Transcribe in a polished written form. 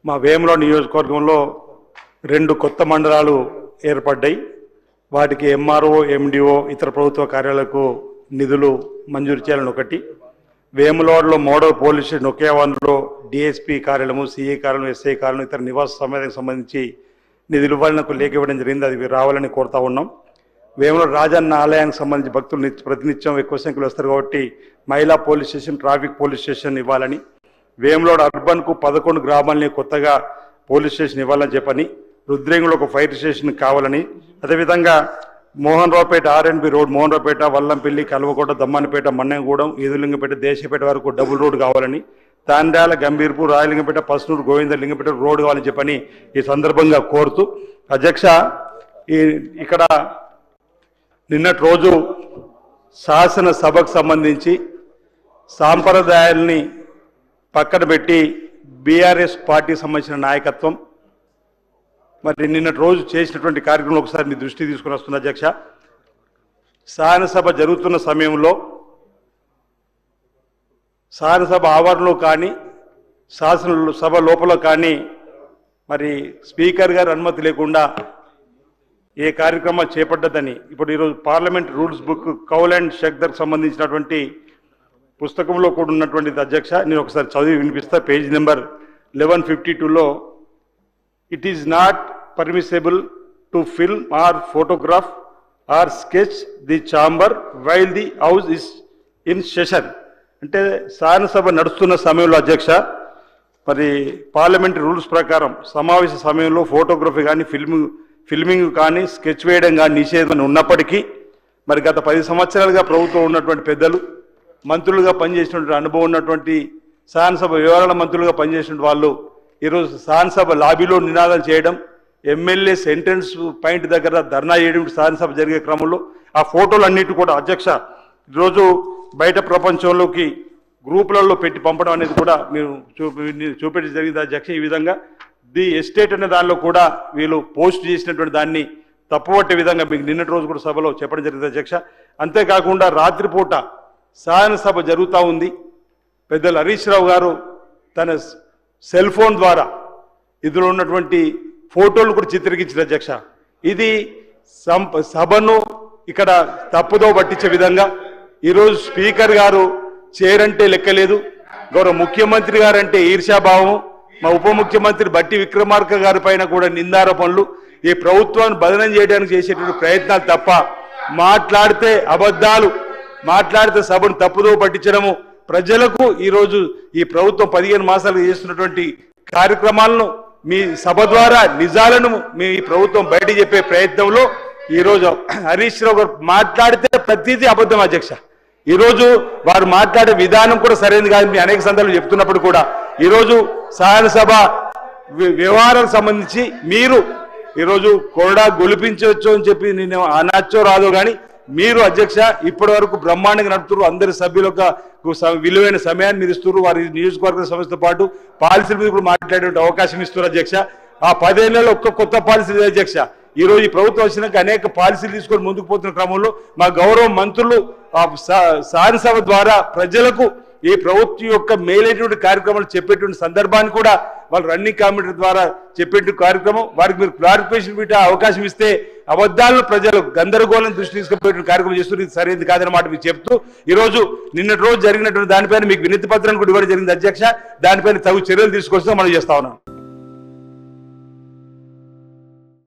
మా వేముల నియోజకవర్గంలో 2 కొత్త మండలాలు ఏర్పడ్డాయి. వాటికి ఎంఆర్ఓ, ఎండిఓ, ఇతర ప్రభుత్వ కార్యాలయాలకు నిధులు మంజూరు చేయాలని ఒకటి. వేములవాడలో మోడల్ పోలీస్ స్టేషన్ ఒకే వన్లో డిఎస్పీ కార్యాలయము, సిఐ కార్యాలయం, ఎస్ఐ కార్యాలయం, ఇతర నివాస సమాధానికి సంబంధించి నిధులు ఇవ్వాలని లేఖ ఇవ్వడం జరిగింది. అది రావాలని కోరుతా ఉన్నాం. వేములవాడ రాజన్న ఆలయానికి సంబంధించి భక్తులు ప్రతినిత్యం ఎక్కువ సంఖ్యలో వస్తారు కాబట్టి మహిళా police station, traffic police station ఇవ్వాలని, వేములవాడ అర్బన్కు 11 గ్రామాలని కొత్తగా పోలీస్ స్టేషన్ ఇవ్వాలని చెప్పని, రుద్రేంగులో ఒక ఫైర్ స్టేషన్ కావాలని, అదేవిధంగా మోహన్ రావుపేట ఆర్ఎన్బి రోడ్, మోహన్ రావుపేట, వల్లంపల్లి, కల్వకోట, దమ్మానిపేట, మన్నెగూడెం, ఈదులింగపేట, దేశపేట వరకు డబుల్ రోడ్ కావాలని, తాండ్యాల, గంభీర్పూర్, రాయలింగపేట, పసునూరు, గోవిందలింగపేట రోడ్ కావాలని చెప్పని ఈ సందర్భంగా కోరుతూ, అధ్యక్ష ఇక్కడ నిన్నటి రోజు శాసనసభకు సంబంధించి సాంప్రదాయాల్ని పక్కన పెట్టి బీఆర్ఎస్ పార్టీకి సంబంధించిన నాయకత్వం మరి నిన్నటి రోజు చేసినటువంటి కార్యక్రమం ఒకసారి మీ దృష్టి తీసుకుని వస్తున్న అధ్యక్ష. శాసనసభ జరుగుతున్న సమయంలో శాసనసభ ఆవరణలో కానీ శాసనసభ లోపల కానీ మరి స్పీకర్ గారి అనుమతి లేకుండా ఏ కార్యక్రమాలు చేపట్టదని ఇప్పుడు ఈరోజు parliament rules book Kaul and షక్దర్కి సంబంధించినటువంటి పుస్తకంలో కూడా ఉన్నటువంటిది అధ్యక్ష. నేను ఒకసారి చదివి వినిపిస్తా. పేజ్ నెంబర్ 1152లో it is not permissible to film or photograph or sketch the chamber while the house is in session. అంటే శాసనసభ నడుస్తున్న సమయంలో అధ్యక్ష మరి పార్లమెంటరీ రూల్స్ ప్రకారం సమావేశ సమయంలో ఫోటోగ్రఫీ కానీ ఫిల్మింగ్ కానీ స్కెచ్ వేయడం కానీ నిషేధం ఉన్నప్పటికీ మరి గత 10 సంవత్సరాలుగా ప్రభుత్వం ఉన్నటువంటి పెద్దలు, మంత్రులుగా పనిచేసినటువంటి అనుభవం ఉన్నటువంటి శాసనసభ వివరాల మంత్రులుగా పనిచేసిన వాళ్ళు ఈరోజు శాసనసభ లాబీలో నినాదాలు చేయడం, ఎమ్మెల్యే సెంట్రన్స్ పాయింట్ దగ్గర ధర్నా చేయడం శాసనసభ జరిగే క్రమంలో ఆ ఫోటోలు అన్నిటి కూడా అధ్యక్ష ఈరోజు బయట ప్రపంచంలోకి గ్రూపులలో పెట్టి పంపడం అనేది కూడా మీరు చూపెట్టి జరిగింది అధ్యక్ష. ఈ విధంగా ది ఎస్టేట్ అనే దానిలో కూడా వీళ్ళు పోస్ట్ చేసినటువంటి దాన్ని తప్పుపట్టే విధంగా మీకు నిన్నటి రోజు కూడా సభలో చెప్పడం జరిగింది అధ్యక్ష. అంతేకాకుండా రాత్రిపూట శాసనసభ జరుగుతూ ఉంది. పెద్దలు హరీష్ రావు గారు తన సెల్ ఫోన్ ద్వారా ఇందులో ఉన్నటువంటి ఫోటోలు కూడా చిత్రీకరించిన అధ్యక్ష. ఇది సభను ఇక్కడ తప్పుదో పట్టించే విధంగా ఈరోజు స్పీకర్ గారు చేరంటే లెక్కలేదు, గౌరవ ముఖ్యమంత్రి గారంటే ఈర్ష్యాభావము, మా ఉప ముఖ్యమంత్రి బట్టి విక్రమార్క గారి పైన కూడా నిందారోపణలు, ఈ ప్రభుత్వాన్ని బదనం చేయడానికి చేసేటువంటి ప్రయత్నాలు తప్ప మాట్లాడితే అబద్ధాలు, మాట్లాడితే సభను తప్పుదో పట్టించడము, ప్రజలకు ఈరోజు ఈ ప్రభుత్వం 15 మాసాలు చేస్తున్నటువంటి కార్యక్రమాలను మీ సభ ద్వారా నిజాలను మీ ప్రభుత్వం బయట చెప్పే ప్రయత్నంలో ఈరోజు హరీష్ రావు గారు మాట్లాడితే ప్రతిదీ అబద్ధం అధ్యక్ష. ఈరోజు వారు మాట్లాడే విధానం కూడా సరైనది కాదు. మీ అనేక సందర్భాలు చెప్తున్నప్పుడు కూడా ఈరోజు శాసనసభ వ్యవహారాలకు సంబంధించి మీరు ఈరోజు కొరడా గొలిపించవచ్చు అని చెప్పి నేను అనొచ్చో రాదో కానీ మీరు అధ్యక్ష ఇప్పటి వరకు బ్రహ్మాండంగా నడుపుతున్నారు. అందరి సభ్యులకు విలువైన సమయాన్ని మీరు ఇస్తున్నారు. వారి నియోజకవర్గ సమస్యతో పాటు పాలసీల మీద కూడా మాట్లాడే అవకాశం ఇస్తున్నారు అధ్యక్ష. ఆ 10 ఏళ్లలో ఒక్క కొత్త పాలసీ అధ్యక్ష. ఈరోజు ఈ ప్రభుత్వం వచ్చినాక అనేక పాలసీలు తీసుకొని ముందుకు పోతున్న క్రమంలో మా గౌరవ మంత్రులు శాసనసభ ద్వారా ప్రజలకు ఈ ప్రభుత్వం యొక్క మేలైనటువంటి కార్యక్రమాలు చెప్పేటువంటి సందర్భాన్ని కూడా వాళ్ళు రన్నింగ్ కమిటీ ద్వారా చెప్పేటువంటి కార్యక్రమం వారికి మీరు క్లారిఫికేషన్ పెట్టే అవకాశం ఇస్తే అబద్ధాలను ప్రజలు గందరగోళం దృష్టి తీసుకుపోయేటువంటి కార్యక్రమం చేస్తున్నారు. ఇది సరైనది కాదన్నమాట మీకు చెప్తూ ఈరోజు నిన్నటి రోజు జరిగినటువంటి దానిపైన మీకు వినతి పత్రాన్ని కూడా ఇవ్వడం జరిగింది అధ్యక్ష. దానిపైన తగు చర్యలు తీసుకొస్తే మనం చేస్తా ఉన్నాం.